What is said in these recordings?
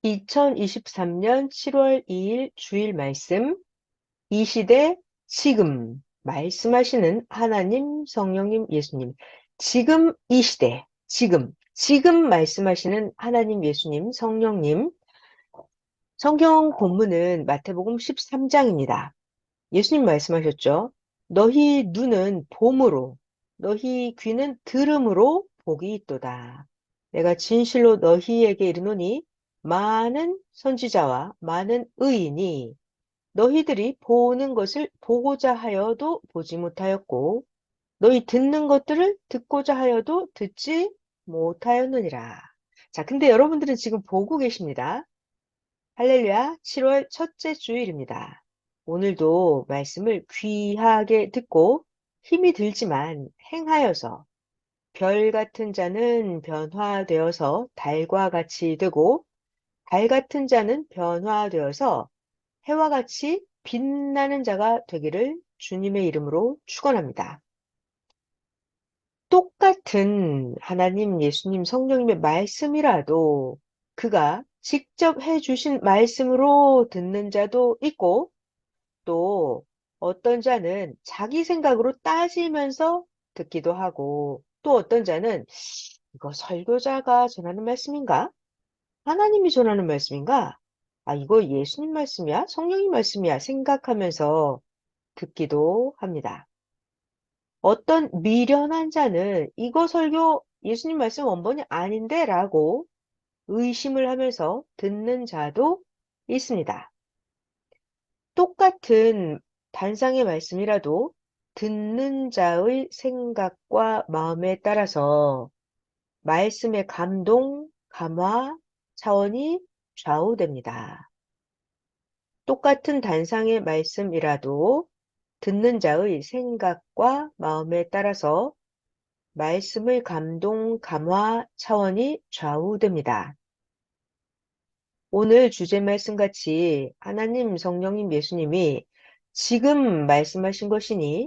2023년 7월 2일 주일 말씀, 이 시대 지금 말씀하시는 하나님, 성령님, 예수님. 지금 이 시대, 지금 말씀하시는 하나님, 예수님, 성령님. 성경 본문은 마태복음 13장입니다. 예수님 말씀하셨죠? 너희 눈은 봄으로, 너희 귀는 들음으로 복이 있도다. 내가 진실로 너희에게 이르노니 많은 선지자와 많은 의인이 너희들이 보는 것을 보고자 하여도 보지 못하였고 너희 듣는 것들을 듣고자 하여도 듣지 못하였느니라. 자, 근데 여러분들은 지금 보고 계십니다. 할렐루야, 7월 첫째 주일입니다. 오늘도 말씀을 귀하게 듣고 힘이 들지만 행하여서 별 같은 자는 변화되어서 달과 같이 되고 달 같은 자는 변화되어서 해와 같이 빛나는 자가 되기를 주님의 이름으로 축원합니다. 똑같은 하나님, 예수님, 성령님의 말씀이라도 그가 직접 해주신 말씀으로 듣는 자도 있고 또 어떤 자는 자기 생각으로 따지면서 듣기도 하고 또 어떤 자는 이거 설교자가 전하는 말씀인가? 하나님이 전하는 말씀인가? 아, 이거 예수님 말씀이야? 성령님 말씀이야? 생각하면서 듣기도 합니다. 어떤 미련한 자는 이거 설교 예수님 말씀 원본이 아닌데 라고 의심을 하면서 듣는 자도 있습니다. 똑같은 단상의 말씀이라도 듣는 자의 생각과 마음에 따라서 말씀의 감동, 감화, 차원이 좌우됩니다. 똑같은 단상의 말씀이라도 듣는 자의 생각과 마음에 따라서 말씀의 감동, 감화 차원이 좌우됩니다. 오늘 주제 말씀 같이 하나님, 성령님, 예수님이 지금 말씀하신 것이니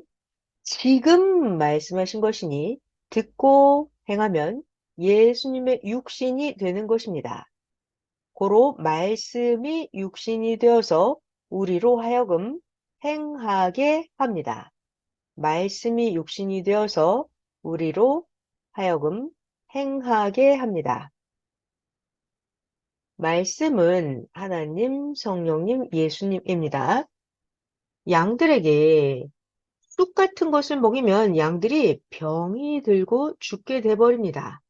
듣고 행하면 예수님의 육신이 되는 것입니다. 고로 말씀이 육신이 되어서 우리로 하여금 행하게 합니다. 말씀이 육신이 되어서 우리로 하여금 행하게 합니다. 말씀은 하나님, 성령님, 예수님입니다. 양들에게 쑥 같은 것을 먹이면 양들이 병이 들고 죽게 돼버립니다.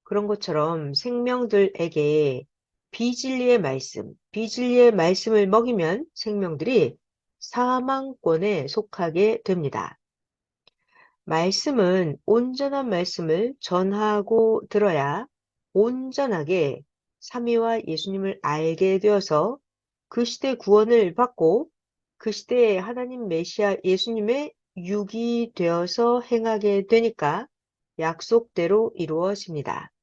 그런 것처럼 생명들에게 비진리의 말씀을 먹이면 생명들이 사망권에 속하게 됩니다. 말씀은 온전한 말씀을 전하고 들어야 온전하게 삼위와 예수님을 알게 되어서 그 시대 구원을 받고 그 시대에 하나님 메시아 예수님의 육이 되어서 행하게 되니까 약속대로 이루어집니다.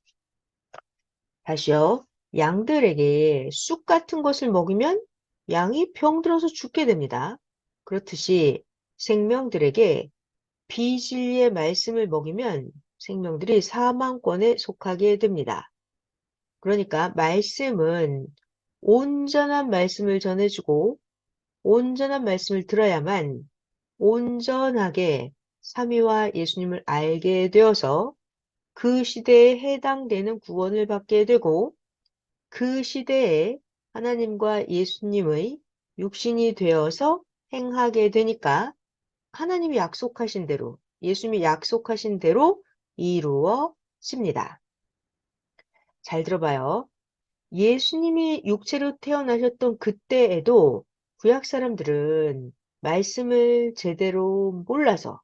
다시요. 양들에게 쑥 같은 것을 먹이면 양이 병들어서 죽게 됩니다. 그렇듯이 생명들에게 비진리의 말씀을 먹이면 생명들이 사망권에 속하게 됩니다. 그러니까 말씀은 온전한 말씀을 전해주고 온전한 말씀을 들어야만 온전하게 삼위와 예수님을 알게 되어서 그 시대에 해당되는 구원을 받게 되고 그 시대에 하나님과 예수님의 육신이 되어서 행하게 되니까 하나님이 약속하신 대로, 예수님이 약속하신 대로 이루어집니다. 잘 들어봐요. 예수님이 육체로 태어나셨던 그때에도 구약 사람들은 말씀을 제대로 몰라서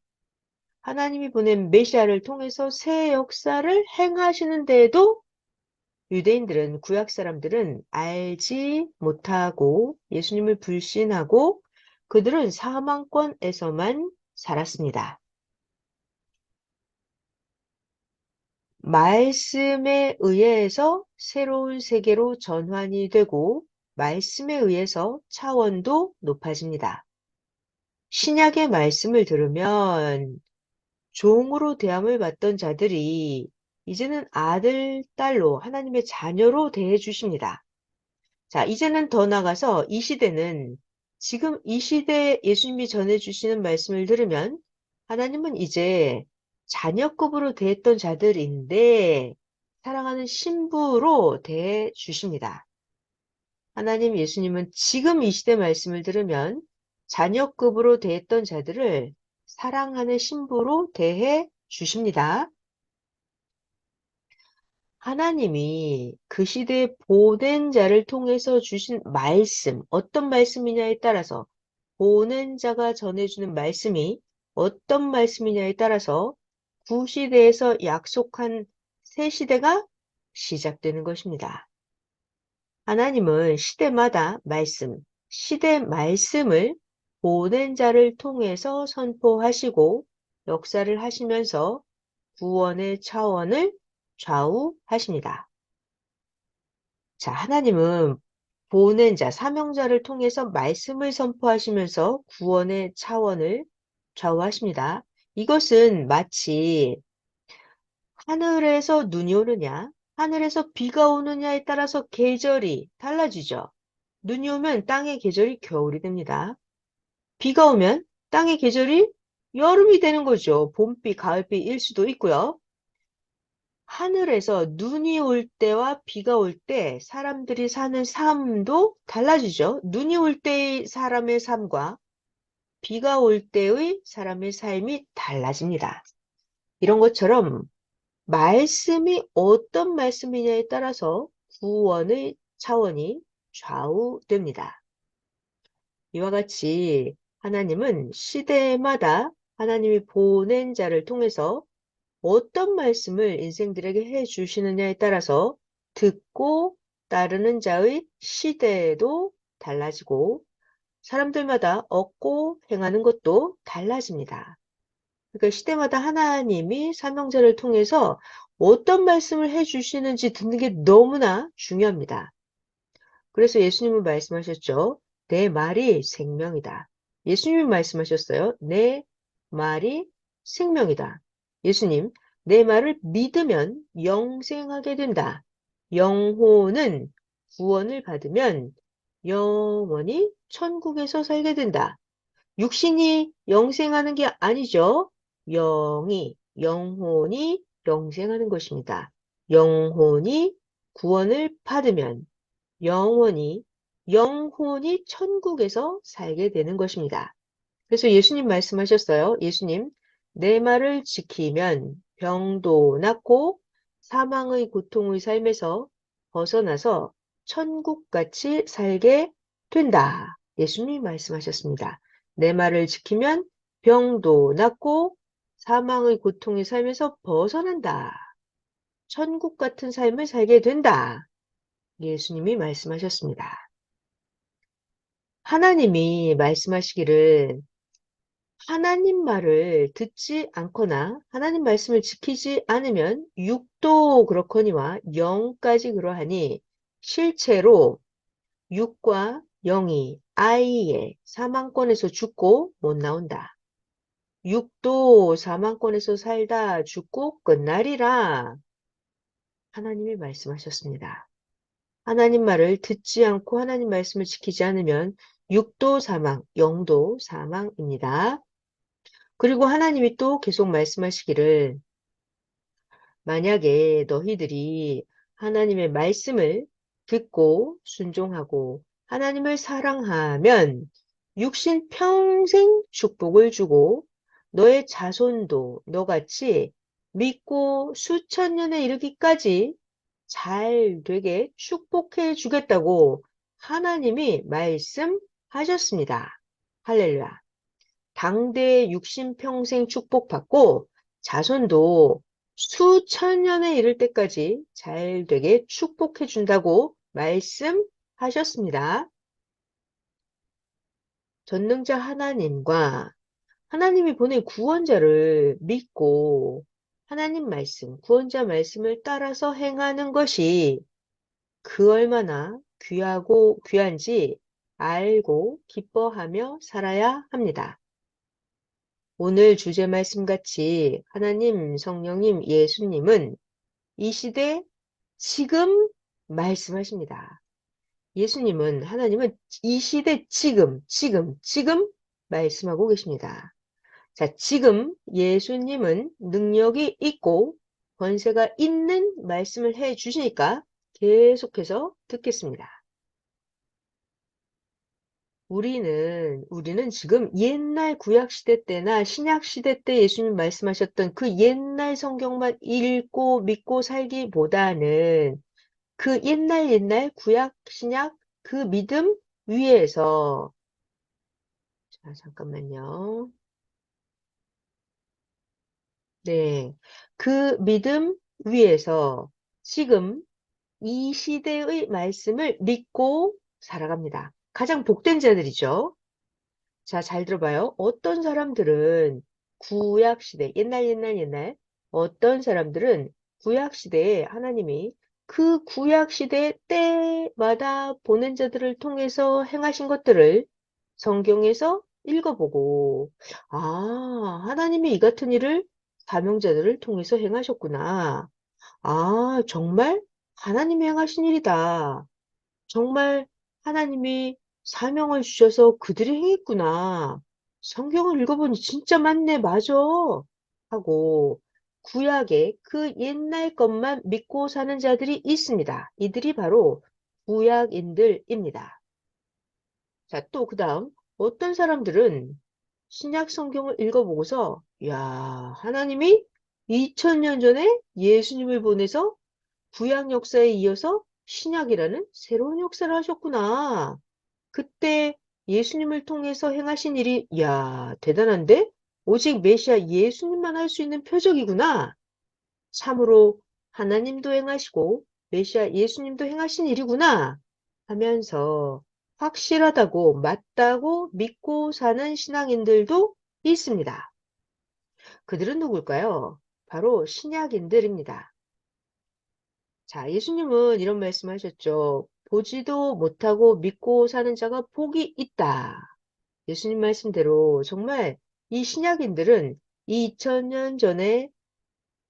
하나님이 보낸 메시아를 통해서 새 역사를 행하시는데도 유대인들은, 구약 사람들은 알지 못하고 예수님을 불신하고 그들은 사망권에서만 살았습니다. 말씀에 의해서 새로운 세계로 전환이 되고 말씀에 의해서 차원도 높아집니다. 신약의 말씀을 들으면 종으로 대함을 받던 자들이 이제는 아들, 딸로 하나님의 자녀로 대해 주십니다. 자, 이제는 더 나가서 이 시대는 지금 이 시대에 예수님이 전해주시는 말씀을 들으면 하나님은 이제 자녀급으로 대했던 자들인데 사랑하는 신부로 대해 주십니다. 하나님 예수님은 지금 이 시대 말씀을 들으면 자녀급으로 대했던 자들을 사랑하는 신부로 대해 주십니다. 하나님이 그 시대에 보낸 자를 통해서 주신 말씀, 어떤 말씀이냐에 따라서 보낸 자가 전해주는 말씀이 어떤 말씀이냐에 따라서 구시대에서 약속한 새 시대가 시작되는 것입니다. 하나님은 시대마다 시대 말씀을 보낸 자를 통해서 선포하시고 역사를 하시면서 구원의 차원을 좌우하십니다. 자, 하나님은 보낸 자, 사명자를 통해서 말씀을 선포하시면서 구원의 차원을 좌우하십니다. 이것은 마치 하늘에서 눈이 오느냐, 하늘에서 비가 오느냐에 따라서 계절이 달라지죠. 눈이 오면 땅의 계절이 겨울이 됩니다. 비가 오면 땅의 계절이 여름이 되는 거죠. 봄비, 가을비일 수도 있고요. 하늘에서 눈이 올 때와 비가 올 때 사람들이 사는 삶도 달라지죠. 눈이 올 때의 사람의 삶과 비가 올 때의 사람의 삶이 달라집니다. 이런 것처럼 말씀이 어떤 말씀이냐에 따라서 구원의 차원이 좌우됩니다. 이와 같이 하나님은 시대마다 하나님이 보낸 자를 통해서 어떤 말씀을 인생들에게 해 주시느냐에 따라서 듣고 따르는 자의 시대도 달라지고 사람들마다 얻고 행하는 것도 달라집니다. 그러니까 시대마다 하나님이 사명자를 통해서 어떤 말씀을 해 주시는지 듣는 게 너무나 중요합니다. 그래서 예수님은 말씀하셨죠. 내 말이 생명이다. 예수님이 말씀하셨어요. 내 말이 생명이다. 예수님, 내 말을 믿으면 영생하게 된다. 영혼은 구원을 받으면 영원히 천국에서 살게 된다. 육신이 영생하는 게 아니죠. 영혼이 영생하는 것입니다. 영혼이 구원을 받으면 영혼이 천국에서 살게 되는 것입니다. 그래서 예수님 말씀하셨어요. 예수님, 내 말을 지키면 병도 낫고 사망의 고통의 삶에서 벗어나서 천국같이 살게 된다. 예수님이 말씀하셨습니다. 내 말을 지키면 병도 낫고 사망의 고통의 삶에서 벗어난다. 천국 같은 삶을 살게 된다. 예수님이 말씀하셨습니다. 하나님이 말씀하시기를 하나님 말을 듣지 않거나 하나님 말씀을 지키지 않으면 육도 그렇거니와 영까지 그러하니 실제로 육과 영이 아이의 사망권에서 죽고 못 나온다. 육도 사망권에서 살다 죽고 끝나리라. 하나님이 말씀하셨습니다. 하나님 말을 듣지 않고 하나님 말씀을 지키지 않으면 육도 사망, 영도 사망입니다. 그리고 하나님이 또 계속 말씀하시기를 만약에 너희들이 하나님의 말씀을 듣고 순종하고 하나님을 사랑하면 육신 평생 축복을 주고 너의 자손도 너같이 믿고 수천 년에 이르기까지 잘 되게 축복해 주겠다고 하나님이 말씀하셨습니다. 할렐루야. 당대의 육신 평생 축복받고 자손도 수천 년에 이를 때까지 잘 되게 축복해 준다고 말씀하셨습니다. 전능자 하나님과 하나님이 보낸 구원자를 믿고 하나님 말씀, 구원자 말씀을 따라서 행하는 것이 그 얼마나 귀하고 귀한지 알고 기뻐하며 살아야 합니다. 오늘 주제 말씀같이 하나님, 성령님, 예수님은 이 시대 지금 말씀하십니다. 하나님은 이 시대 지금 말씀하고 계십니다. 자, 지금 예수님은 능력이 있고 권세가 있는 말씀을 해 주시니까 계속해서 듣겠습니다. 우리는 지금 옛날 구약 시대 때나 신약 시대 때 예수님 말씀하셨던 그 옛날 성경만 읽고 믿고 살기보다는 그 옛날 구약 신약 그 믿음 위에서 자, 잠깐만요. 네. 그 믿음 위에서 지금 이 시대의 말씀을 믿고 살아갑니다. 가장 복된 자들이죠. 자, 잘 들어봐요. 어떤 사람들은 구약 시대, 옛날, 어떤 사람들은 구약 시대에 하나님이 그 구약 시대 때마다 보낸 자들을 통해서 행하신 것들을 성경에서 읽어보고, 아, 하나님이 이 같은 일을 사명자들을 통해서 행하셨구나. 아, 정말 하나님이 행하신 일이다. 정말 하나님이 사명을 주셔서 그들이 행했구나. 성경을 읽어보니 진짜 맞네, 맞아. 하고 구약의 그 옛날 것만 믿고 사는 자들이 있습니다. 이들이 바로 구약인들입니다. 자, 또 그 다음 어떤 사람들은 신약 성경을 읽어보고서 야, 하나님이 2000년 전에 예수님을 보내서 구약 역사에 이어서 신약이라는 새로운 역사를 하셨구나. 그때 예수님을 통해서 행하신 일이, 야, 대단한데? 오직 메시아 예수님만 할 수 있는 표적이구나. 참으로 하나님도 행하시고 메시아 예수님도 행하신 일이구나. 하면서 확실하다고 맞다고 믿고 사는 신앙인들도 있습니다. 그들은 누굴까요? 바로 신약인들입니다. 자, 예수님은 이런 말씀하셨죠. 보지도 못하고 믿고 사는 자가 복이 있다. 예수님 말씀대로 정말 이 신약인들은 2000년 전에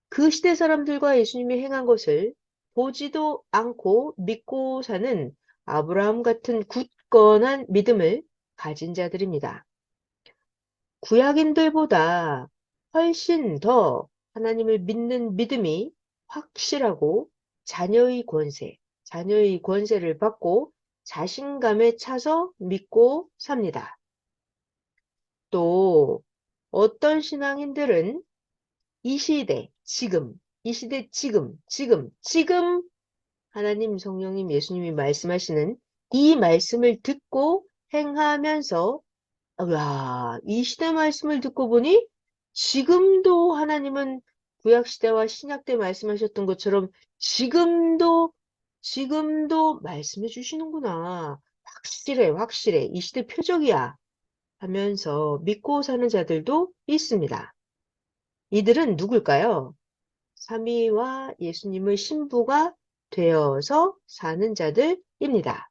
그 시대 사람들과 예수님이 행한 것을 보지도 않고 믿고 사는 아브라함 같은 굳건한 믿음을 가진 자들입니다. 구약인들보다 훨씬 더 하나님을 믿는 믿음이 확실하고 자녀의 권세를 받고 자신감에 차서 믿고 삽니다. 또 어떤 신앙인들은 이 시대, 지금 하나님, 성령님, 예수님이 말씀하시는 이 말씀을 듣고 행하면서 야, 이 시대 말씀을 듣고 보니 지금도 하나님은 구약 시대와 신약 때 말씀하셨던 것처럼 지금도 말씀해 주시는구나. 확실해. 이 시대 표적이야. 하면서 믿고 사는 자들도 있습니다. 이들은 누굴까요? 삼위와 예수님의 신부가 되어서 사는 자들입니다.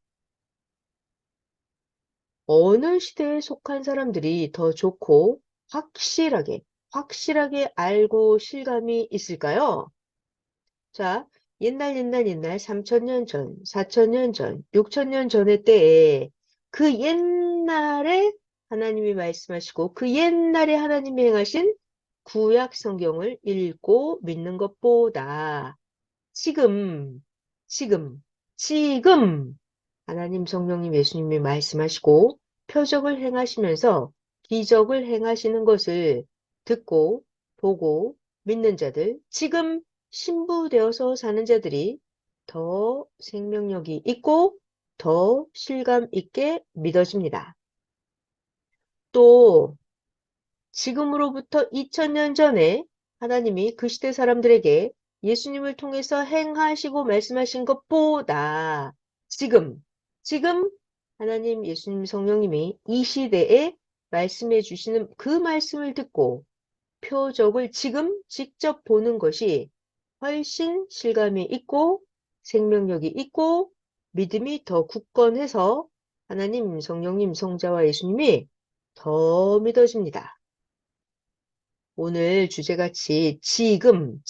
어느 시대에 속한 사람들이 더 좋고 확실하게 알고 실감이 있을까요? 자, 옛날 3000년 전, 4000년 전, 6000년 전의 때에 그 옛날에 하나님이 말씀하시고 그 옛날에 하나님이 행하신 구약 성경을 읽고 믿는 것보다 지금, 지금, 지금 하나님, 성령님, 예수님이 말씀하시고 표적을 행하시면서 기적을 행하시는 것을 듣고 보고 믿는 자들, 지금 신부되어서 사는 자들이 더 생명력이 있고 더 실감 있게 믿어집니다. 또 지금으로부터 2000년 전에 하나님이 그 시대 사람들에게 예수님을 통해서 행하시고 말씀하신 것보다 지금 하나님, 예수님, 성령님이 이 시대에 말씀해 주시는 그 말씀을 듣고 표적을 지금 직접 보는 것이 훨씬 실감이 있고 생명력이 있고 믿음이 더 굳건해서 하나님, 성령님, 성자와 예수님이 더 믿어집니다. 오늘 주제같이 지금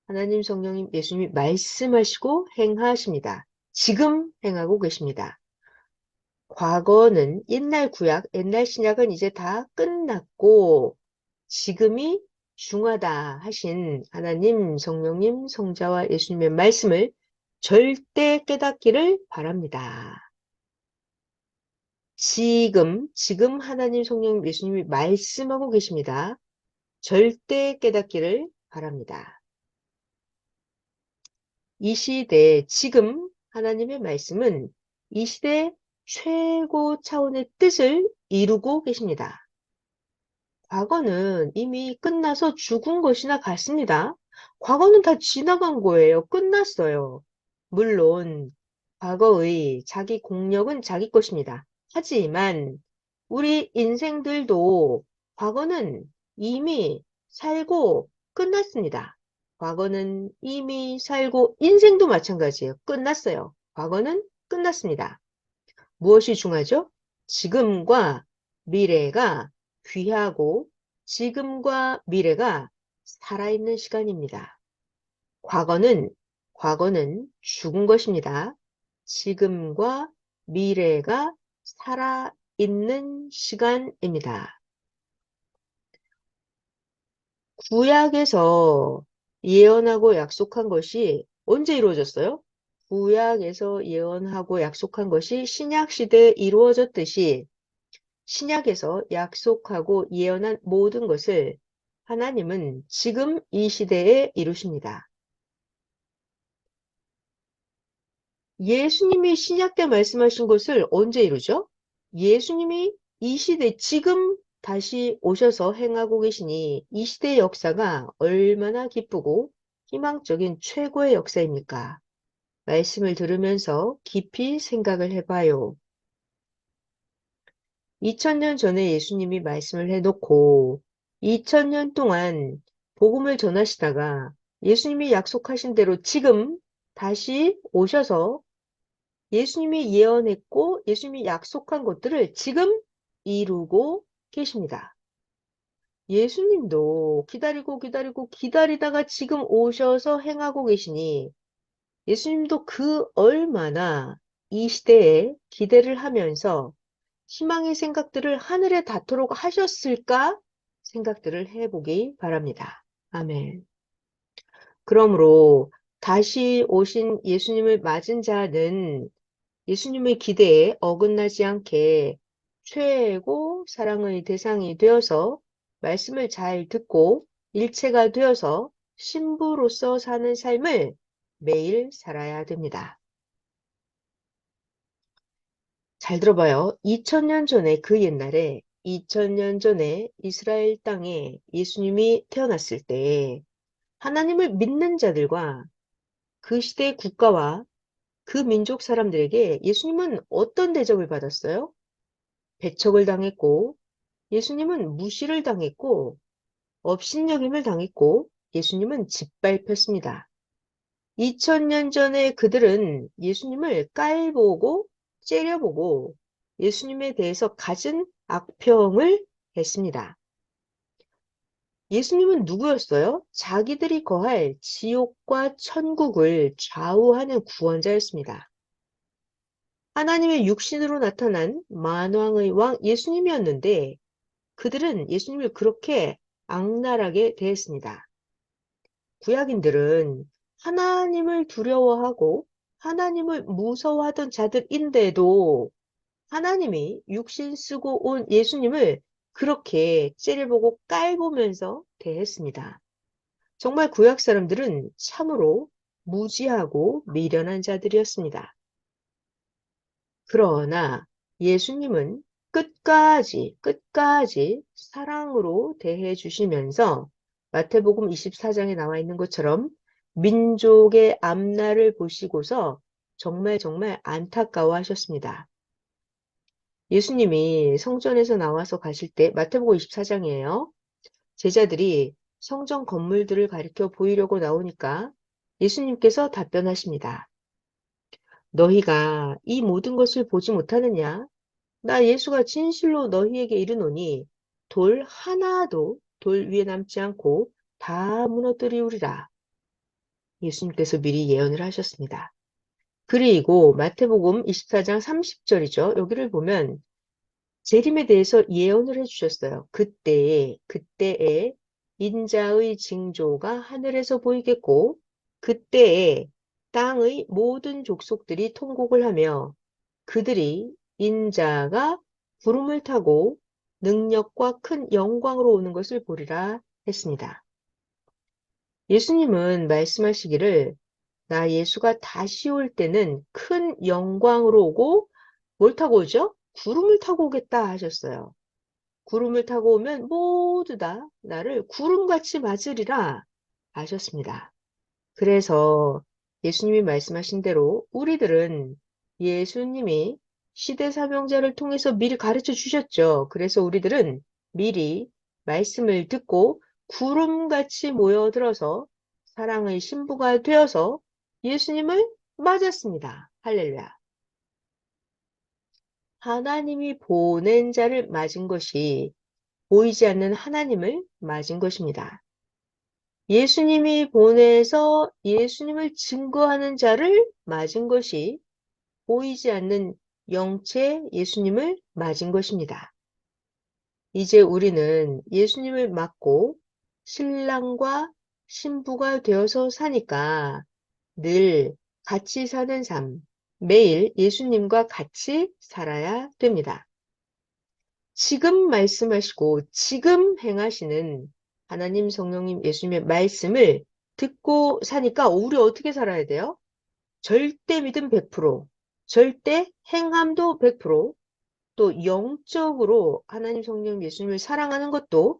하나님, 성령님, 예수님이 말씀하시고 행하십니다. 지금 행하고 계십니다. 과거는 옛날 구약, 옛날 신약은 이제 다 끝났고 지금이 중하다 하신 하나님, 성령님, 성자와 예수님의 말씀을 절대 깨닫기를 바랍니다. 지금 하나님, 성령, 예수님이 말씀하고 계십니다. 절대 깨닫기를 바랍니다. 이 시대, 지금 하나님의 말씀은 이 시대 최고 차원의 뜻을 이루고 계십니다. 과거는 이미 끝나서 죽은 것이나 같습니다. 과거는 다 지나간 거예요. 끝났어요. 물론 과거의 자기 공력은 자기 것입니다. 하지만 우리 인생들도 과거는 이미 살고 끝났습니다. 과거는 이미 살고 인생도 마찬가지예요. 끝났어요. 과거는 끝났습니다. 무엇이 중요하죠? 지금과 미래가 귀하고 지금과 미래가 살아있는 시간입니다. 과거는 죽은 것입니다. 지금과 미래가 살아있는 시간입니다. 구약에서 예언하고 약속한 것이 언제 이루어졌어요? 구약에서 예언하고 약속한 것이 신약 시대에 이루어졌듯이 신약에서 약속하고 예언한 모든 것을 하나님은 지금 이 시대에 이루십니다. 예수님이 신약 때 말씀하신 것을 언제 이루죠? 예수님이 이 시대 지금 다시 오셔서 행하고 계시니 이 시대의 역사가 얼마나 기쁘고 희망적인 최고의 역사입니까? 말씀을 들으면서 깊이 생각을 해봐요. 2000년 전에 예수님이 말씀을 해놓고 2000년 동안 복음을 전하시다가 예수님이 약속하신 대로 지금 다시 오셔서 예수님이 예언했고 예수님이 약속한 것들을 지금 이루고 계십니다. 예수님도 기다리고 기다리다가 지금 오셔서 행하고 계시니 예수님도 그 얼마나 이 시대에 기대를 하면서 희망의 생각들을 하늘에 닿도록 하셨을까 생각들을 해보기 바랍니다. 아멘. 그러므로 다시 오신 예수님을 맞은 자는 예수님의 기대에 어긋나지 않게 최고 사랑의 대상이 되어서 말씀을 잘 듣고 일체가 되어서 신부로서 사는 삶을 매일 살아야 됩니다. 잘 들어봐요. 2000년 전에 그 옛날에 2000년 전에 이스라엘 땅에 예수님이 태어났을 때 하나님을 믿는 자들과 그 시대의 국가와 그 민족 사람들에게 예수님은 어떤 대접을 받았어요? 배척을 당했고 예수님은 무시를 당했고 업신여김을 당했고 예수님은 짓밟혔습니다. 2000년 전에 그들은 예수님을 깔보고 째려보고 예수님에 대해서 갖은 악평을 했습니다. 예수님은 누구였어요? 자기들이 거할 지옥과 천국을 좌우하는 구원자였습니다. 하나님의 육신으로 나타난 만왕의 왕 예수님이었는데 그들은 예수님을 그렇게 악랄하게 대했습니다. 구약인들은 하나님을 두려워하고 하나님을 무서워하던 자들인데도 하나님이 육신 쓰고 온 예수님을 그렇게 째려보고 깔보면서 대했습니다. 정말 구약 사람들은 참으로 무지하고 미련한 자들이었습니다. 그러나 예수님은 끝까지 사랑으로 대해 주시면서 마태복음 24장에 나와 있는 것처럼 민족의 앞날을 보시고서 정말 안타까워 하셨습니다. 예수님이 성전에서 나와서 가실 때 마태복음 24장이에요. 제자들이 성전 건물들을 가리켜 보이려고 나오니까 예수님께서 답변하십니다. 너희가 이 모든 것을 보지 못하느냐? 나 예수가 진실로 너희에게 이르노니 돌 하나도 돌 위에 남지 않고 다 무너뜨리우리라. 예수님께서 미리 예언을 하셨습니다. 그리고 마태복음 24장 30절이죠. 여기를 보면 재림에 대해서 예언을 해주셨어요. 그때에 인자의 징조가 하늘에서 보이겠고, 그때에 땅의 모든 족속들이 통곡을 하며 그들이 인자가 구름을 타고 능력과 큰 영광으로 오는 것을 보리라 했습니다. 예수님은 말씀하시기를 나 예수가 다시 올 때는 큰 영광으로 오고 뭘 타고 오죠? 구름을 타고 오겠다 하셨어요. 구름을 타고 오면 모두 다 나를 구름같이 맞으리라 하셨습니다. 그래서 예수님이 말씀하신 대로 우리들은 예수님이 시대사명자를 통해서 미리 가르쳐 주셨죠. 그래서 우리들은 미리 말씀을 듣고 구름같이 모여들어서 사랑의 신부가 되어서 예수님을 맞았습니다. 할렐루야. 하나님이 보낸 자를 맞은 것이 보이지 않는 하나님을 맞은 것입니다. 예수님이 보내서 예수님을 증거하는 자를 맞은 것이 보이지 않는 영체 예수님을 맞은 것입니다. 이제 우리는 예수님을 맞고 신랑과 신부가 되어서 사니까 늘 같이 사는 삶, 매일 예수님과 같이 살아야 됩니다. 지금 말씀하시고 지금 행하시는 하나님, 성령님, 예수님의 말씀을 듣고 사니까 우리 어떻게 살아야 돼요? 절대 믿음 100%, 절대 행함도 100%, 또 영적으로 하나님, 성령, 예수님을 사랑하는 것도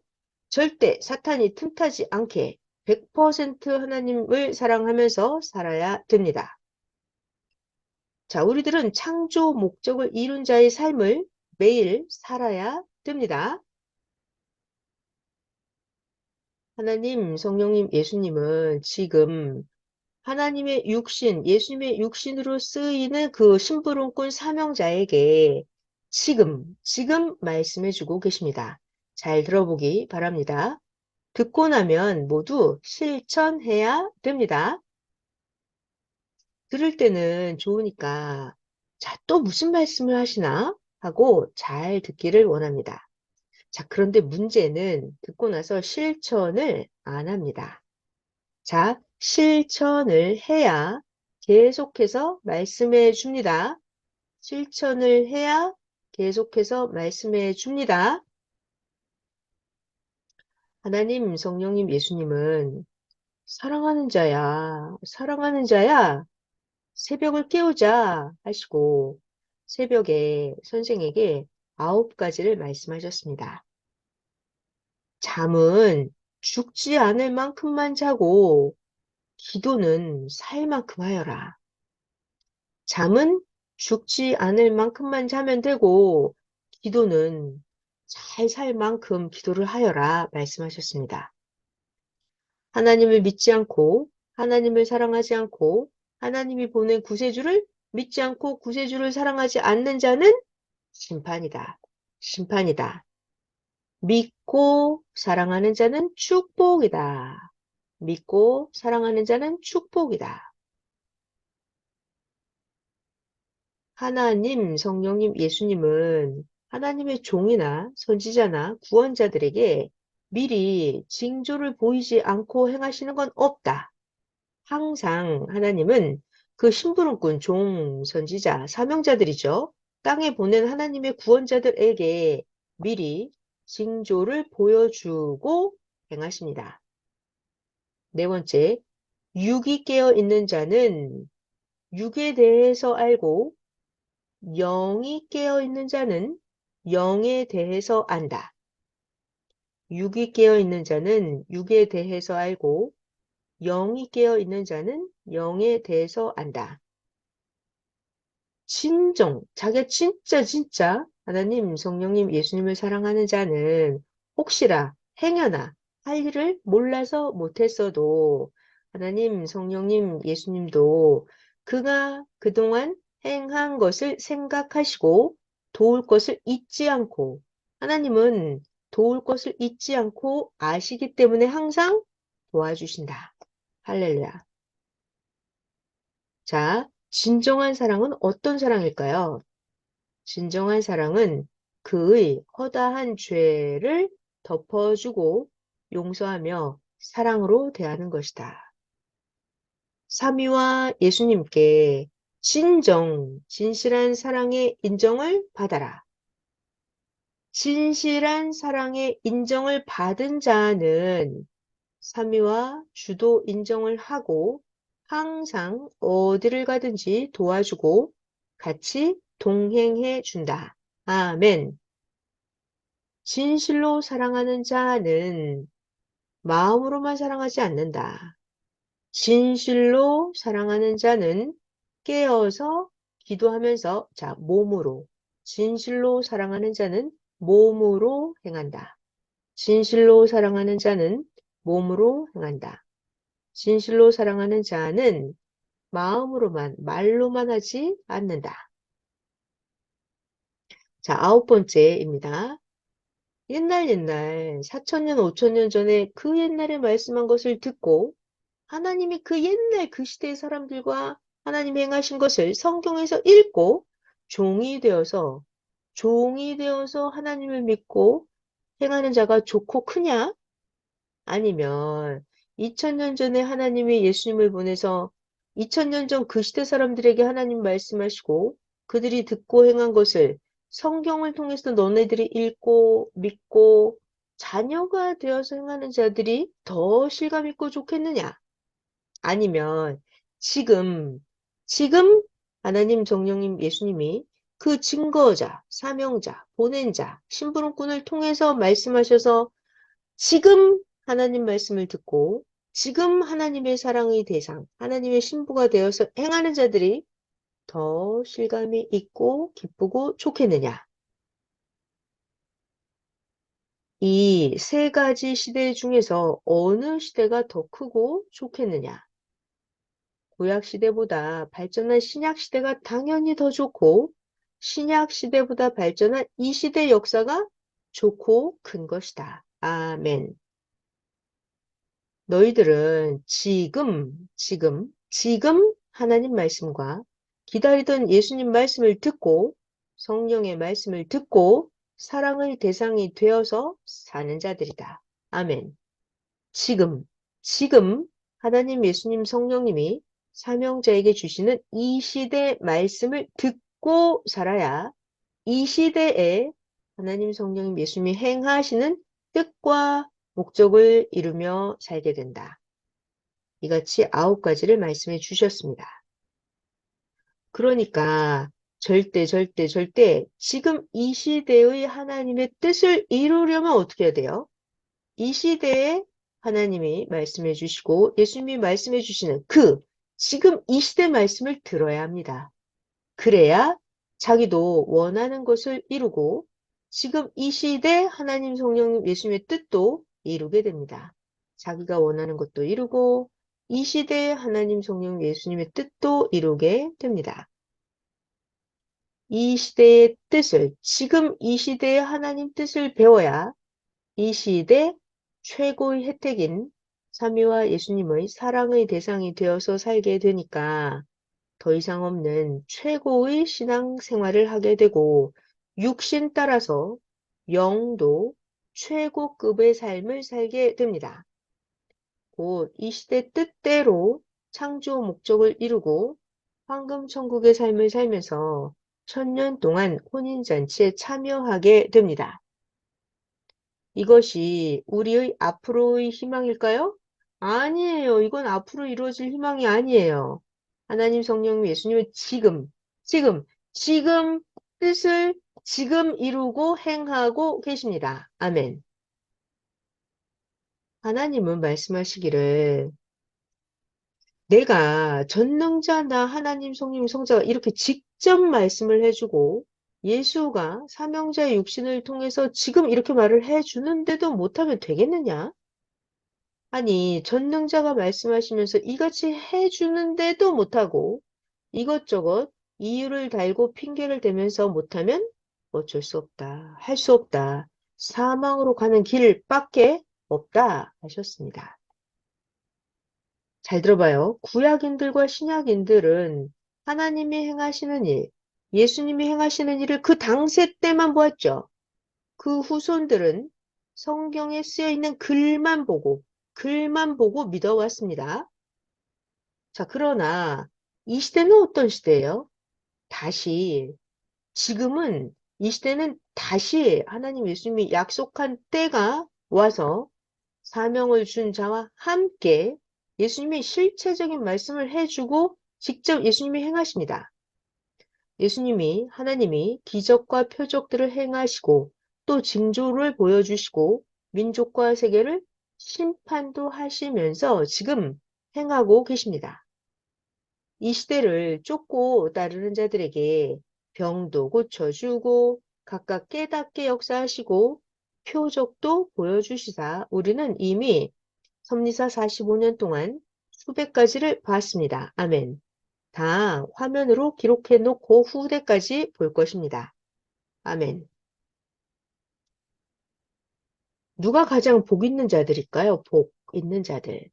절대 사탄이 틈타지 않게 100% 하나님을 사랑하면서 살아야 됩니다. 자, 우리들은 창조 목적을 이룬 자의 삶을 매일 살아야 됩니다. 하나님, 성령님, 예수님은 지금 하나님의 육신, 예수님의 육신으로 쓰이는 그 심부름꾼 사명자에게 지금 말씀해주고 계십니다. 잘 들어보기 바랍니다. 듣고 나면 모두 실천해야 됩니다. 들을 때는 좋으니까, 자, 또 무슨 말씀을 하시나? 하고 잘 듣기를 원합니다. 자, 그런데 문제는 듣고 나서 실천을 안 합니다. 자, 실천을 해야 계속해서 말씀해 줍니다. 실천을 해야 계속해서 말씀해 줍니다. 하나님, 성령님, 예수님은 사랑하는 자야, 새벽을 깨우자 하시고 새벽에 선생에게 9가지를 말씀하셨습니다. 잠은 죽지 않을 만큼만 자고 기도는 살 만큼 하여라. 잠은 죽지 않을 만큼만 자면 되고 기도는 잘 살 만큼 기도를 하여라 말씀하셨습니다. 하나님을 믿지 않고 하나님을 사랑하지 않고 하나님이 보낸 구세주를 믿지 않고 구세주를 사랑하지 않는 자는 심판이다. 심판이다. 믿고 사랑하는 자는 축복이다. 믿고 사랑하는 자는 축복이다. 하나님, 성령님, 예수님은 하나님의 종이나 선지자나 구원자들에게 미리 징조를 보이지 않고 행하시는 건 없다. 항상 하나님은 그 심부름꾼, 종, 선지자, 사명자들이죠. 땅에 보낸 하나님의 구원자들에게 미리 징조를 보여주고 행하십니다. 네 번째, 육이 깨어 있는 자는 육에 대해서 알고 영이 깨어 있는 자는 영에 대해서 안다. 육이 깨어 있는 자는 육에 대해서 알고 영이 깨어 있는 자는 영에 대해서 안다. 자기가 진짜 하나님, 성령님, 예수님을 사랑하는 자는 혹시라 행여나 할 일을 몰라서 못했어도 하나님, 성령님, 예수님도 그가 그동안 행한 것을 생각하시고 도울 것을 잊지 않고 하나님은 도울 것을 잊지 않고 아시기 때문에 항상 도와주신다. 할렐루야. 자, 진정한 사랑은 어떤 사랑일까요? 진정한 사랑은 그의 허다한 죄를 덮어주고 용서하며 사랑으로 대하는 것이다. 삼위와 예수님께 진실한 사랑의 인정을 받아라. 진실한 사랑의 인정을 받은 자는 삼위와 주도 인정을 하고 항상 어디를 가든지 도와주고 같이 동행해 준다. 아멘. 진실로 사랑하는 자는 마음으로만 사랑하지 않는다. 진실로 사랑하는 자는 깨어서 기도하면서, 자, 몸으로. 진실로 사랑하는 자는 몸으로 행한다. 진실로 사랑하는 자는 몸으로 행한다. 진실로 사랑하는 자는 마음으로만, 말로만 하지 않는다. 자, 9번째입니다. 옛날 4천년, 5천년 전에 그 옛날에 말씀한 것을 듣고 하나님이 그 옛날 그 시대의 사람들과 하나님이 행하신 것을 성경에서 읽고 종이 되어서 하나님을 믿고 행하는 자가 좋고 크냐? 아니면 2000년 전에 하나님이 예수님을 보내서 2000년 전 그 시대 사람들에게 하나님 말씀하시고 그들이 듣고 행한 것을 성경을 통해서 너네들이 읽고 믿고 자녀가 되어서 행하는 자들이 더 실감 있고 좋겠느냐? 아니면 지금 하나님 정령님 예수님이 그 증거자, 사명자, 보낸 자, 심부름꾼을 통해서 말씀하셔서 지금 하나님 말씀을 듣고 지금 하나님의 사랑의 대상, 하나님의 신부가 되어서 행하는 자들이 더 실감이 있고 기쁘고 좋겠느냐? 이 세 가지 시대 중에서 어느 시대가 더 크고 좋겠느냐? 구약 시대보다 발전한 신약 시대가 당연히 더 좋고 신약 시대보다 발전한 이 시대 역사가 좋고 큰 것이다. 아멘. 너희들은 지금 하나님 말씀과 기다리던 예수님 말씀을 듣고 성령의 말씀을 듣고 사랑의 대상이 되어서 사는 자들이다. 아멘. 지금 하나님 예수님 성령님이 사명자에게 주시는 이 시대 말씀을 듣고 살아야 이 시대에 하나님 성령님 예수님이 행하시는 뜻과 목적을 이루며 살게 된다. 이같이 9가지를 말씀해 주셨습니다. 그러니까 절대 지금 이 시대의 하나님의 뜻을 이루려면 어떻게 해야 돼요? 이 시대에 하나님이 말씀해 주시고 예수님이 말씀해 주시는 지금 이 시대 말씀을 들어야 합니다. 그래야 자기도 원하는 것을 이루고 지금 이 시대 하나님 성령 예수님의 뜻도 이루게 됩니다. 자기가 원하는 것도 이루고 이 시대의 하나님 성령 예수님의 뜻도 이루게 됩니다. 이 시대의 뜻을 지금 이 시대의 하나님 뜻을 배워야 이 시대 최고의 혜택인 삼위와 예수님의 사랑의 대상이 되어서 살게 되니까 더 이상 없는 최고의 신앙 생활을 하게 되고 육신 따라서 영도 최고급의 삶을 살게 됩니다. 곧 이 시대 뜻대로 창조 목적을 이루고 황금천국의 삶을 살면서 1000년 동안 혼인잔치에 참여하게 됩니다. 이것이 우리의 앞으로의 희망일까요? 아니에요. 이건 앞으로 이루어질 희망이 아니에요. 하나님 성령 예수님은 지금 뜻을 지금 이루고 행하고 계십니다. 아멘. 하나님은 말씀하시기를 내가 전능자나 하나님 성령 성자가 이렇게 직접 말씀을 해주고 예수가 사명자의 육신을 통해서 지금 이렇게 말을 해주는데도 못하면 되겠느냐? 아니, 전능자가 말씀하시면서 이같이 해주는데도 못하고 이것저것 이유를 달고 핑계를 대면서 못하면 어쩔 수 없다. 할 수 없다. 사망으로 가는 길밖에 없다 하셨습니다. 잘 들어봐요. 구약인들과 신약인들은 하나님이 행하시는 일, 예수님이 행하시는 일을 그 당시 때만 보았죠. 그 후손들은 성경에 쓰여 있는 글만 보고 믿어왔습니다. 자, 그러나 이 시대는 어떤 시대예요? 다시, 지금은 이 시대는 다시 하나님 예수님이 약속한 때가 와서 사명을 준 자와 함께 예수님이 실체적인 말씀을 해주고 직접 예수님이 행하십니다. 예수님이 하나님이 기적과 표적들을 행하시고 또 징조를 보여주시고 민족과 세계를 심판도 하시면서 지금 행하고 계십니다. 이 시대를 쫓고 따르는 자들에게 병도 고쳐주고 각각 깨닫게 역사하시고 표적도 보여주시사 우리는 이미 섭리사 45년 동안 수백 가지를 봤습니다. 아멘. 다 화면으로 기록해 놓고 후대까지 볼 것입니다. 아멘. 누가 가장 복 있는 자들일까요? 복 있는 자들.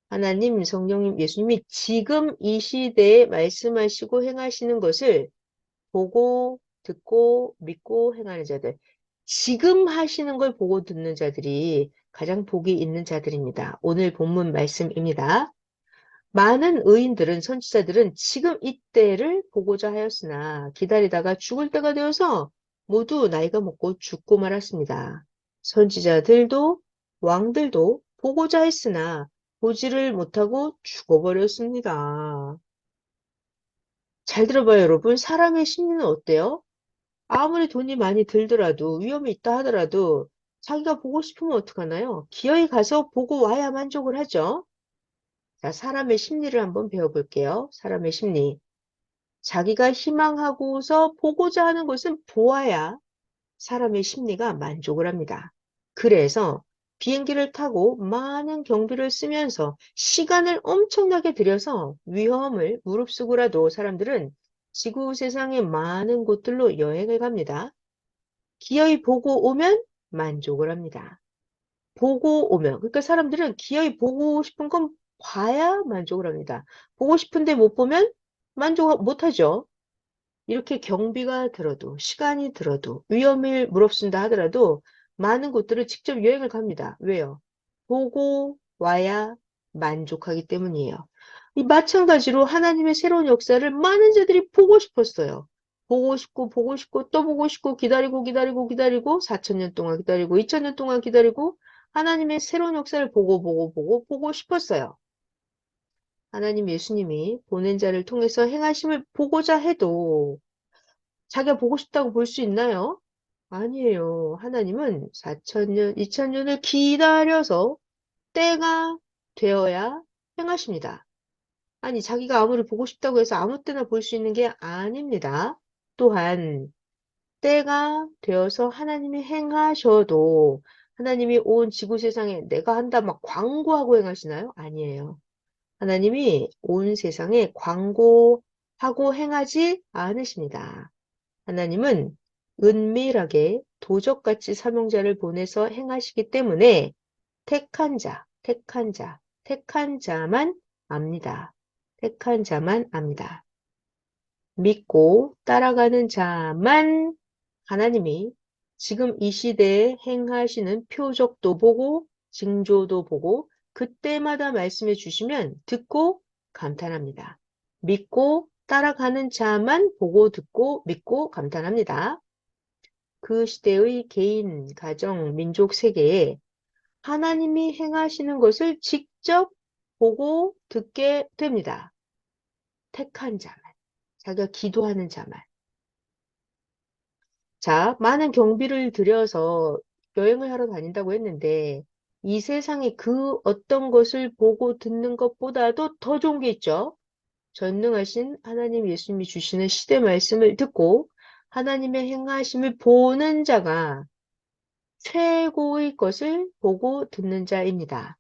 하나님, 성령님, 예수님이 지금 이 시대에 말씀하시고 행하시는 것을 보고, 듣고, 믿고 행하는 자들. 지금 하시는 걸 보고 듣는 자들이 가장 복이 있는 자들입니다. 오늘 본문 말씀입니다. 많은 의인들은, 선지자들은 지금 이때를 보고자 하였으나 기다리다가 죽을 때가 되어서 모두 나이가 먹고 죽고 말았습니다. 선지자들도 왕들도 보고자 했으나 보지를 못하고 죽어버렸습니다. 잘 들어봐요, 여러분. 사람의 심리는 어때요? 아무리 돈이 많이 들더라도, 위험이 있다 하더라도 자기가 보고 싶으면 어떡하나요? 기어이 가서 보고 와야 만족을 하죠. 자, 사람의 심리를 한번 배워볼게요. 사람의 심리. 자기가 희망하고서 보고자 하는 것은 보아야 사람의 심리가 만족을 합니다. 그래서 비행기를 타고 많은 경비를 쓰면서 시간을 엄청나게 들여서 위험을 무릅쓰고라도 사람들은 지구 세상의 많은 곳들로 여행을 갑니다. 기어이 보고 오면 만족을 합니다. 보고 오면. 그러니까 사람들은 기어이 보고 싶은 건 봐야 만족을 합니다. 보고 싶은데 못 보면 만족 못하죠. 이렇게 경비가 들어도, 시간이 들어도, 위험을 무릅쓴다 하더라도 많은 곳들을 직접 여행을 갑니다. 왜요? 보고 와야 만족하기 때문이에요. 이 마찬가지로 하나님의 새로운 역사를 많은 자들이 보고 싶었어요. 보고 싶고, 또 보고 싶고, 기다리고, 4천년 동안 기다리고, 2천년 동안 기다리고, 하나님의 새로운 역사를 보고 싶었어요. 하나님 예수님이 보낸 자를 통해서 행하심을 보고자 해도 자기가 보고 싶다고 볼 수 있나요? 아니에요. 하나님은 4천년, 2천년을 기다려서 때가 되어야 행하십니다. 아니, 자기가 아무리 보고 싶다고 해서 아무 때나 볼 수 있는 게 아닙니다. 또한 때가 되어서 하나님이 행하셔도 하나님이 온 지구 세상에 내가 한다 막 광고하고 행하시나요? 아니에요. 하나님이 온 세상에 광고하고 행하지 않으십니다. 하나님은 은밀하게 도적같이 사명자를 보내서 행하시기 때문에 택한 자만 압니다. 택한 자만 압니다. 믿고 따라가는 자만 하나님이 지금 이 시대에 행하시는 표적도 보고 징조도 보고 그때마다 말씀해 주시면 듣고 감탄합니다. 믿고 따라가는 자만 보고 듣고 믿고 감탄합니다. 그 시대의 개인, 가정, 민족, 세계에 하나님이 행하시는 것을 직접 보고 듣게 됩니다. 택한 자만, 자기가 기도하는 자만. 자, 많은 경비를 들여서 여행을 하러 다닌다고 했는데 이 세상에 그 어떤 것을 보고 듣는 것보다도 더 좋은 게 있죠. 전능하신 하나님 예수님이 주시는 시대 말씀을 듣고 하나님의 행하심을 보는 자가 최고의 것을 보고 듣는 자입니다.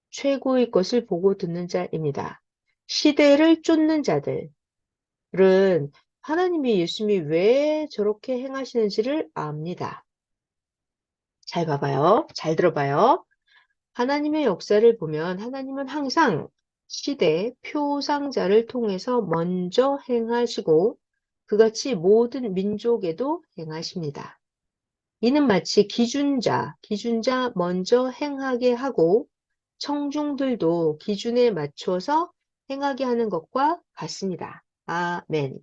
최고의 것을 보고 듣는 자입니다. 시대를 쫓는 자들은 하나님이 예수님이 왜 저렇게 행하시는지를 압니다. 잘 봐봐요. 잘 들어봐요. 하나님의 역사를 보면 하나님은 항상 시대 표상자를 통해서 먼저 행하시고 그같이 모든 민족에도 행하십니다. 이는 마치 기준자 먼저 행하게 하고 청중들도 기준에 맞춰서 행하게 하는 것과 같습니다. 아멘.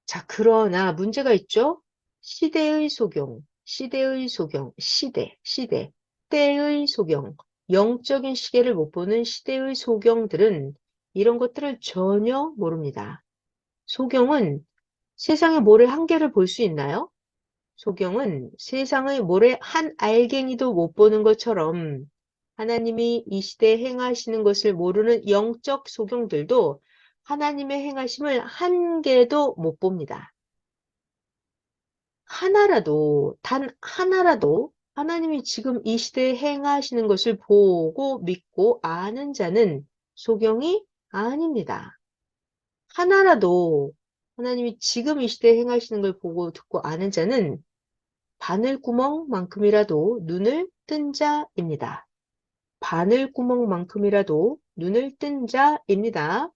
자, 그러나 문제가 있죠? 시대의 소경, 때의 소경, 영적인 시계를 못 보는 시대의 소경들은 이런 것들을 전혀 모릅니다. 소경은 세상의 모래 한 개를 볼 수 있나요? 소경은 세상의 모래 한 알갱이도 못 보는 것처럼 하나님이 이 시대에 행하시는 것을 모르는 영적 소경들도 하나님의 행하심을 한 개도 못 봅니다. 하나라도, 단 하나라도 하나님이 지금 이 시대에 행하시는 것을 보고 믿고 아는 자는 소경이 아닙니다. 하나라도 하나님이 지금 이 시대에 행하시는 걸 보고 듣고 아는 자는 바늘구멍만큼이라도 눈을 뜬 자입니다. 바늘구멍만큼이라도 눈을 뜬 자입니다.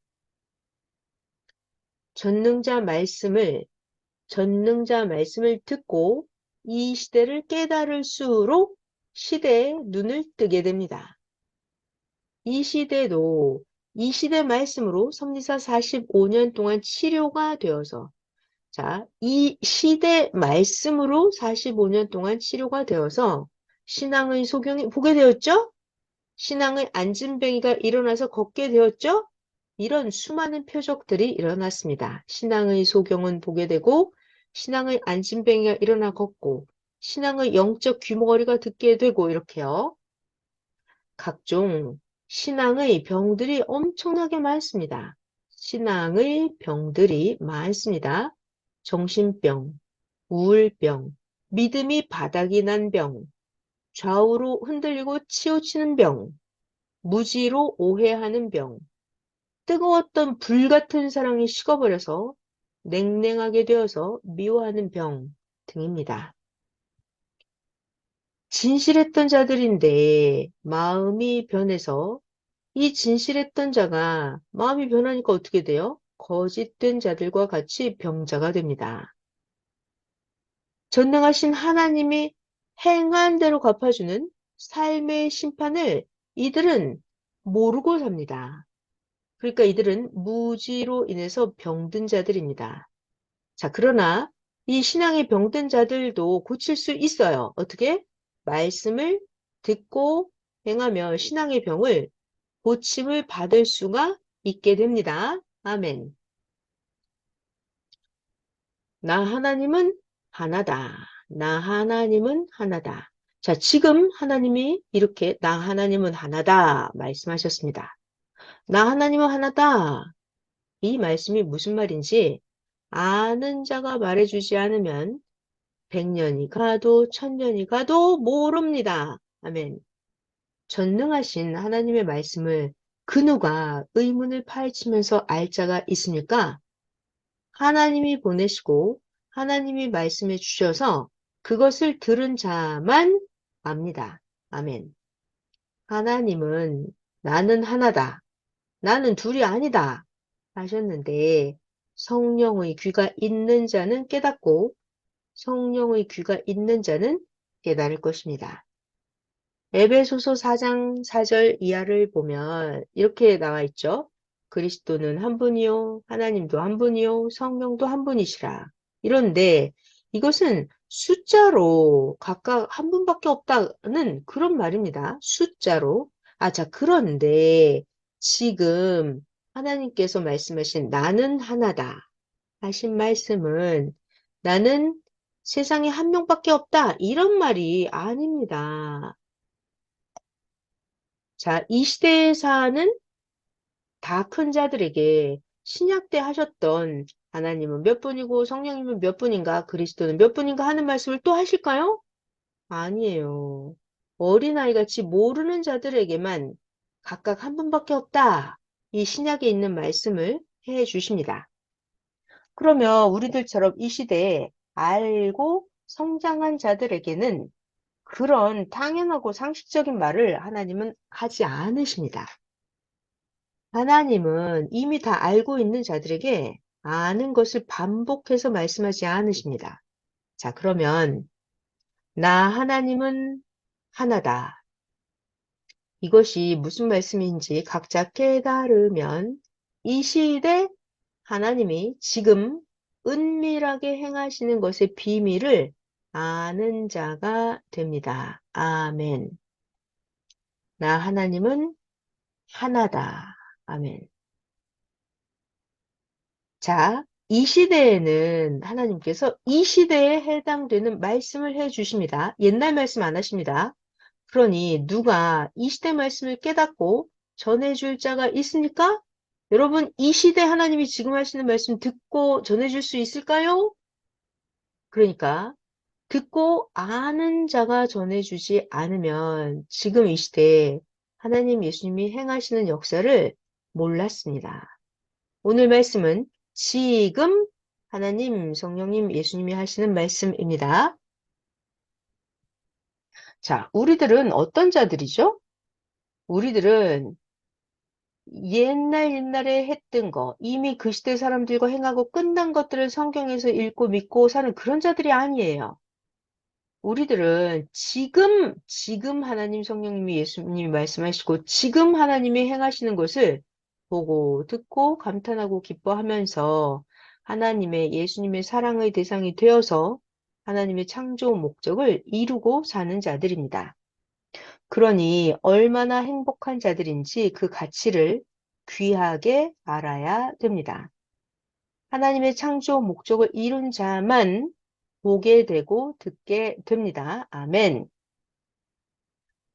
전능자 말씀을 듣고 이 시대를 깨달을수록 시대에 눈을 뜨게 됩니다. 이 시대도 이 시대 말씀으로 섭리사 45년 동안 치료가 되어서 자, 이 시대 말씀으로 45년 동안 치료가 되어서 신앙의 소경이 보게 되었죠? 신앙의 안진뱅이가 일어나서 걷게 되었죠? 이런 수많은 표적들이 일어났습니다. 신앙의 소경은 보게 되고 신앙의 안진뱅이가 일어나 걷고 신앙의 영적 귀머거리가 듣게 되고 이렇게요. 각종 신앙의 병들이 엄청나게 많습니다. 신앙의 병들이 많습니다. 정신병, 우울병, 믿음이 바닥이 난 병, 좌우로 흔들리고 치우치는 병, 무지로 오해하는 병, 뜨거웠던 불 같은 사랑이 식어버려서 냉랭하게 되어서 미워하는 병 등입니다. 진실했던 자들인데 마음이 변해서 이 진실했던 자가 마음이 변하니까 어떻게 돼요? 거짓된 자들과 같이 병자가 됩니다. 전능하신 하나님이 행한 대로 갚아주는 삶의 심판을 이들은 모르고 삽니다. 그러니까 이들은 무지로 인해서 병든 자들입니다. 자, 그러나 이 신앙의 병든 자들도 고칠 수 있어요. 어떻게? 말씀을 듣고 행하며 신앙의 병을 고침을 받을 수가 있게 됩니다. 아멘. 나 하나님은 하나다. 나 하나님은 하나다. 자, 지금 하나님이 이렇게 나 하나님은 하나다 말씀하셨습니다. 나 하나님은 하나다. 이 말씀이 무슨 말인지 아는 자가 말해주지 않으면 100년이 가도 1000년이 가도 모릅니다. 아멘. 전능하신 하나님의 말씀을 그 누가 의문을 파헤치면서 알 자가 있습니까? 하나님이 보내시고 하나님이 말씀해 주셔서 그것을 들은 자만 압니다. 아멘. 하나님은 나는 하나다. 나는 둘이 아니다. 하셨는데 성령의 귀가 있는 자는 깨닫고 성령의 귀가 있는 자는 깨달을 것입니다. 에베소서 4장 4절 이하를 보면 이렇게 나와 있죠. 그리스도는 한 분이요, 하나님도 한 분이요, 성령도 한 분이시라. 이런데 이것은 숫자로 각각 한 분밖에 없다는 그런 말입니다. 숫자로. 아, 자, 그런데 지금 하나님께서 말씀하신 나는 하나다 하신 말씀은 나는 세상에 한 명밖에 없다 이런 말이 아닙니다. 자, 이 시대에 사는 다 큰 자들에게 신약 때 하셨던 하나님은 몇 분이고 성령님은 몇 분인가 그리스도는 몇 분인가 하는 말씀을 또 하실까요? 아니에요. 어린아이같이 모르는 자들에게만 각각 한 분밖에 없다. 이 신약에 있는 말씀을 해 주십니다. 그러면 우리들처럼 이 시대에 알고 성장한 자들에게는 그런 당연하고 상식적인 말을 하나님은 하지 않으십니다. 하나님은 이미 다 알고 있는 자들에게 아는 것을 반복해서 말씀하지 않으십니다. 자, 그러면 나 하나님은 하나다. 이것이 무슨 말씀인지 각자 깨달으면 이 시대 하나님이 지금 은밀하게 행하시는 것의 비밀을 아는 자가 됩니다. 아멘. 나 하나님은 하나다. 아멘. 자, 이 시대에는 하나님께서 이 시대에 해당되는 말씀을 해 주십니다. 옛날 말씀 안 하십니다. 그러니 누가 이 시대 말씀을 깨닫고 전해줄 자가 있습니까? 여러분, 이 시대 하나님이 지금 하시는 말씀 듣고 전해줄 수 있을까요? 그러니까 듣고 아는 자가 전해주지 않으면 지금 이 시대에 하나님 예수님이 행하시는 역사를 몰랐습니다. 오늘 말씀은 지금 하나님, 성령님, 예수님이 하시는 말씀입니다. 자, 우리들은 어떤 자들이죠? 우리들은 옛날에 했던 거, 이미 그 시대 사람들과 행하고 끝난 것들을 성경에서 읽고 믿고 사는 그런 자들이 아니에요. 우리들은 지금 하나님 성령님이 예수님이 말씀하시고 지금 하나님이 행하시는 것을 보고 듣고 감탄하고 기뻐하면서 하나님의 예수님의 사랑의 대상이 되어서 하나님의 창조 목적을 이루고 사는 자들입니다. 그러니 얼마나 행복한 자들인지 그 가치를 귀하게 알아야 됩니다. 하나님의 창조 목적을 이룬 자만 보게 되고 듣게 됩니다. 아멘.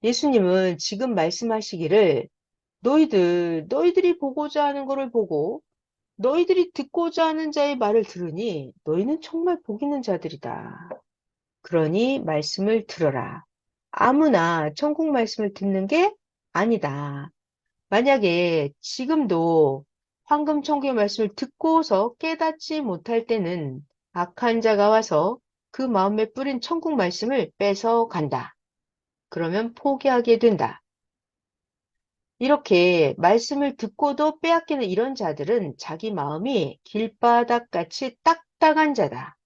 예수님은 지금 말씀하시기를 너희들이 보고자 하는 것을 보고 너희들이 듣고자 하는 자의 말을 들으니 너희는 정말 복 있는 자들이다. 그러니 말씀을 들어라. 아무나 천국 말씀을 듣는 게 아니다. 만약에 지금도 황금 천국의 말씀을 듣고서 깨닫지 못할 때는 악한 자가 와서 그 마음에 뿌린 천국 말씀을 뺏어 간다. 그러면 포기하게 된다. 이렇게 말씀을 듣고도 빼앗기는 이런 자들은 자기 마음이 길바닥같이 딱딱한 자다.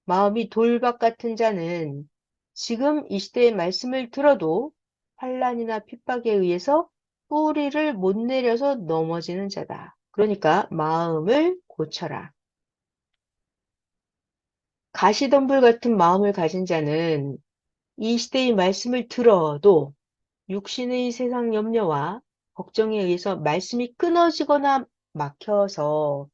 마음이 돌박 같은 자는 지금 이 시대의 말씀을 들어도 환난이나 핍박에 의해서 뿌리를 못 내려서 넘어지는 자다. 그러니까 마음을 고쳐라. 가시덤불 같은 마음을 가진 자는 이 시대의 말씀을 들어도 육신의 세상 염려와 걱정에 의해서 말씀이 끊어지거나 막혀서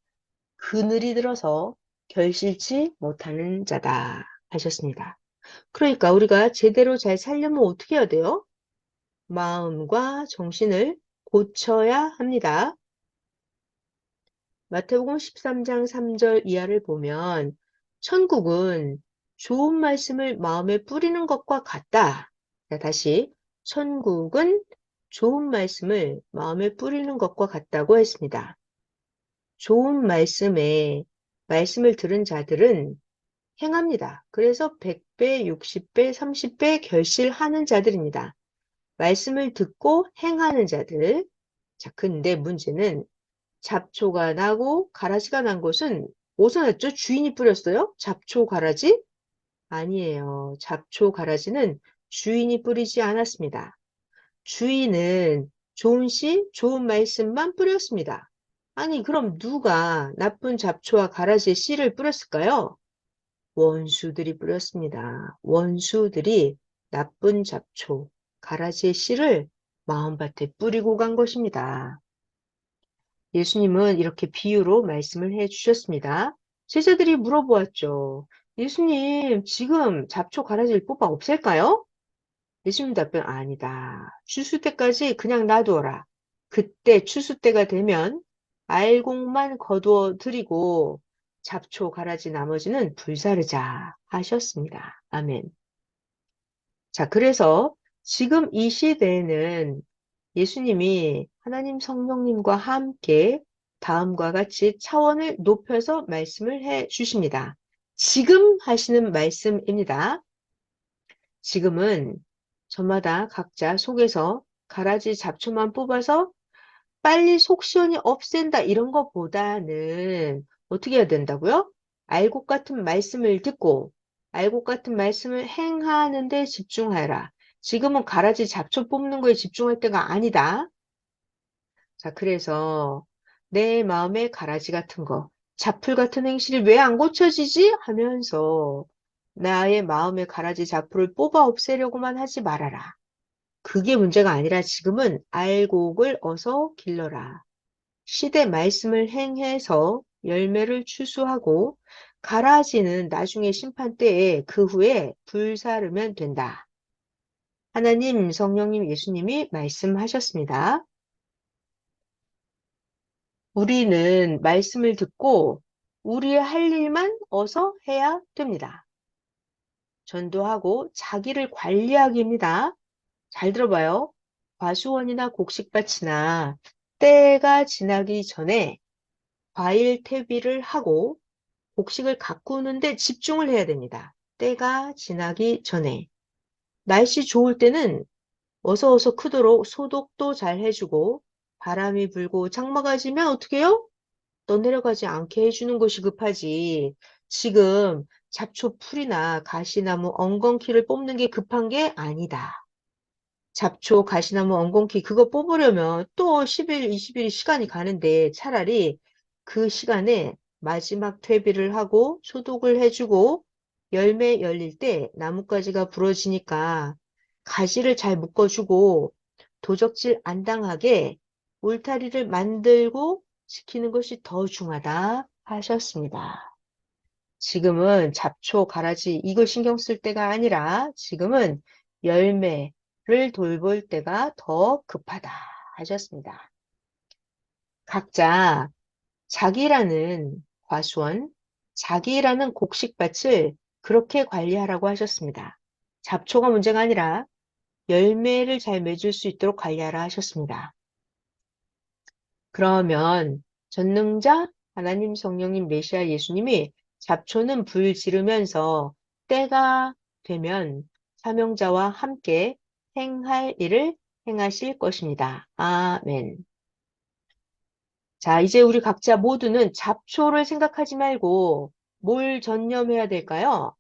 그늘이 들어서 결실치 못하는 자다 하셨습니다. 그러니까 우리가 제대로 잘 살려면 어떻게 해야 돼요? 마음과 정신을 고쳐야 합니다. 마태복음 13장 3절 이하를 보면 천국은 좋은 말씀을 마음에 뿌리는 것과 같다. 자, 다시 천국은 좋은 말씀을 마음에 뿌리는 것과 같다고 했습니다. 좋은 말씀에 말씀을 들은 자들은 행합니다. 그래서 100배, 60배, 30배 결실하는 자들입니다. 말씀을 듣고 행하는 자들. 자, 근데 문제는 잡초가 나고 가라지가 난 곳은 어디서 났죠? 주인이 뿌렸어요? 잡초, 가라지? 아니에요. 잡초, 가라지는 주인이 뿌리지 않았습니다. 주인은 좋은 씨, 좋은 말씀만 뿌렸습니다. 아니, 그럼 누가 나쁜 잡초와 가라지의 씨를 뿌렸을까요? 원수들이 뿌렸습니다. 원수들이 나쁜 잡초, 가라지의 씨를 마음밭에 뿌리고 간 것입니다. 예수님은 이렇게 비유로 말씀을 해 주셨습니다. 제자들이 물어보았죠. 예수님, 지금 잡초 가라지를 뽑아 없앨까요? 예수님 답변 아니다. 추수 때까지 그냥 놔두어라. 그때 추수 때가 되면 알곡만 거두어 드리고 잡초 가라지 나머지는 불사르자 하셨습니다. 아멘. 자, 그래서 지금 이 시대에는 예수님이 하나님 성령님과 함께 다음과 같이 차원을 높여서 말씀을 해 주십니다. 지금 하시는 말씀입니다. 지금은 저마다 각자 속에서 가라지 잡초만 뽑아서 빨리 속 시원히 없앤다 이런 것보다는 어떻게 해야 된다고요? 알곡 같은 말씀을 듣고 알곡 같은 말씀을 행하는 데 집중하라. 지금은 가라지 잡초 뽑는 거에 집중할 때가 아니다. 자, 그래서 내 마음의 가라지 같은 거, 잡풀 같은 행실이 왜 안 고쳐지지? 하면서 나의 마음의 가라지 잡풀을 뽑아 없애려고만 하지 말아라. 그게 문제가 아니라 지금은 알곡을 어서 길러라. 시대 말씀을 행해서 열매를 추수하고 가라지는 나중에 심판 때에 그 후에 불사르면 된다. 하나님, 성령님, 예수님이 말씀하셨습니다. 우리는 말씀을 듣고 우리의 할 일만 어서 해야 됩니다. 전도하고 자기를 관리하기입니다. 잘 들어봐요. 과수원이나 곡식밭이나 때가 지나기 전에 과일 퇴비를 하고 곡식을 가꾸는데 집중을 해야 됩니다. 때가 지나기 전에. 날씨 좋을 때는 어서 크도록 소독도 잘 해주고 바람이 불고 장마가 지면 어떻게 해요? 떠내려가지 않게 해주는 것이 급하지. 지금 잡초 풀이나 가시나무 엉겅퀴를 뽑는 게 급한 게 아니다. 잡초, 가시나무, 엉겅퀴 그거 뽑으려면 또 10일, 20일 시간이 가는데 차라리 그 시간에 마지막 퇴비를 하고 소독을 해주고 열매 열릴 때 나뭇가지가 부러지니까 가지를 잘 묶어주고 도적질 안 당하게 울타리를 만들고 지키는 것이 더 중하다 하셨습니다. 지금은 잡초, 가라지 이거 신경 쓸 때가 아니라 지금은 열매를 돌볼 때가 더 급하다 하셨습니다. 각자 자기라는 과수원, 자기라는 곡식밭을 그렇게 관리하라고 하셨습니다. 잡초가 문제가 아니라 열매를 잘 맺을 수 있도록 관리하라 하셨습니다. 그러면 전능자 하나님 성령님 메시아 예수님이 잡초는 불 지르면서 때가 되면 사명자와 함께 행할 일을 행하실 것입니다. 아멘. 자, 이제 우리 각자 모두는 잡초를 생각하지 말고 뭘 전념해야 될까요?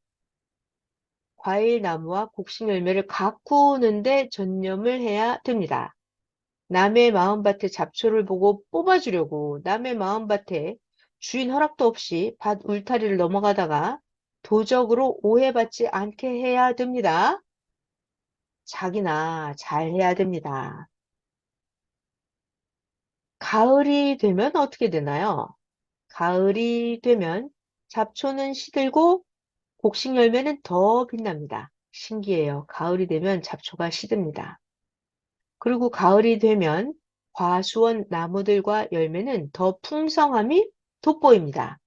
과일 나무와 곡식 열매를 가꾸는데 전념을 해야 됩니다. 남의 마음밭에 잡초를 보고 뽑아주려고 남의 마음밭에 주인 허락도 없이 밭 울타리를 넘어가다가 도적으로 오해받지 않게 해야 됩니다. 자기나 잘 해야 됩니다. 가을이 되면 어떻게 되나요? 가을이 되면 잡초는 시들고 곡식 열매는 더 빛납니다. 신기해요. 가을이 되면 잡초가 시듭니다. 그리고 가을이 되면 과수원 나무들과 열매는 더 풍성함이 돋보입니다.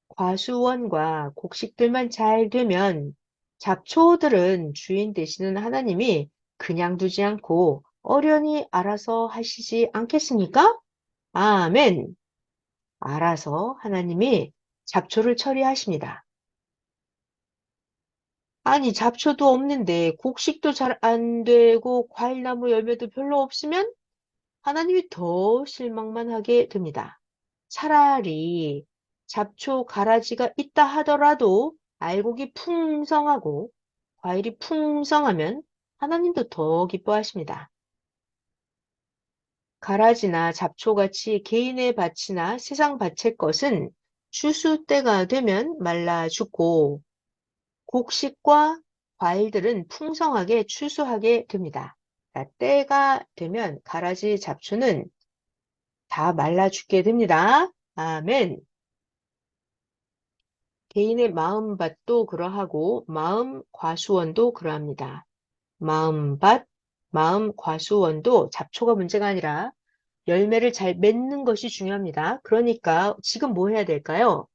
과수원과 곡식들만 잘 되면 잡초들은 주인 되시는 하나님이 그냥 두지 않고 어련히 알아서 하시지 않겠습니까? 아멘. 알아서 하나님이 잡초를 처리하십니다. 아니, 잡초도 없는데 곡식도 잘 안 되고 과일나무 열매도 별로 없으면 하나님이 더 실망만 하게 됩니다. 차라리 잡초 가라지가 있다 하더라도 알곡이 풍성하고 과일이 풍성하면 하나님도 더 기뻐하십니다. 가라지나 잡초같이 개인의 밭이나 세상 밭의 것은 추수 때가 되면 말라 죽고 곡식과 과일들은 풍성하게 추수하게 됩니다. 때가 되면 가라지 잡초는 다 말라 죽게 됩니다. 아멘. 개인의 마음밭도 그러하고 마음 과수원도 그러합니다. 마음밭, 마음 과수원도 잡초가 문제가 아니라 열매를 잘 맺는 것이 중요합니다. 그러니까 지금 뭐 해야 될까요?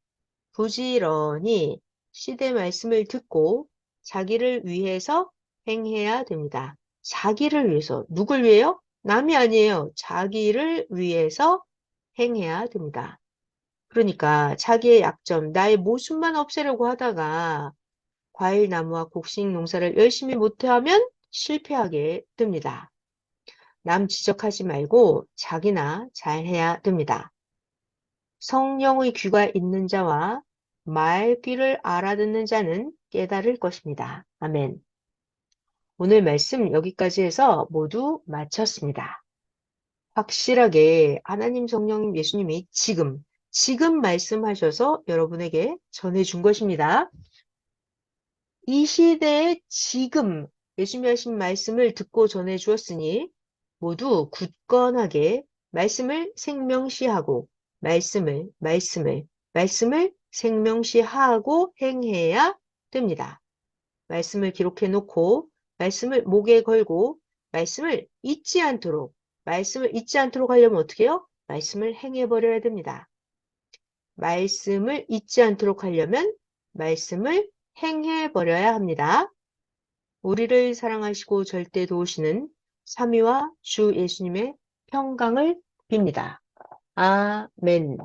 부지런히 시대 말씀을 듣고 자기를 위해서 행해야 됩니다. 자기를 위해서. 누굴 위해요? 남이 아니에요. 자기를 위해서 행해야 됩니다. 그러니까 자기의 약점, 나의 모습만 없애려고 하다가 과일 나무와 곡식 농사를 열심히 못하면 실패하게 됩니다. 남 지적하지 말고 자기나 잘해야 됩니다. 성령의 귀가 있는 자와 말귀를 알아듣는 자는 깨달을 것입니다. 아멘. 오늘 말씀 여기까지 해서 모두 마쳤습니다. 확실하게 하나님, 성령님, 예수님이 지금 말씀하셔서 여러분에게 전해준 것입니다. 이 시대에 지금 예수님이 하신 말씀을 듣고 전해주었으니 모두 굳건하게 말씀을 생명시하고 말씀을 생명시하고 행해야 됩니다. 말씀을 기록해 놓고 말씀을 목에 걸고 말씀을 잊지 않도록 하려면 어떻게 해요? 말씀을 행해 버려야 됩니다. 말씀을 잊지 않도록 하려면 말씀을 행해 버려야 합니다. 우리를 사랑하시고 절대 도우시는 삼위와 주 예수님의 평강을 빕니다. 아멘.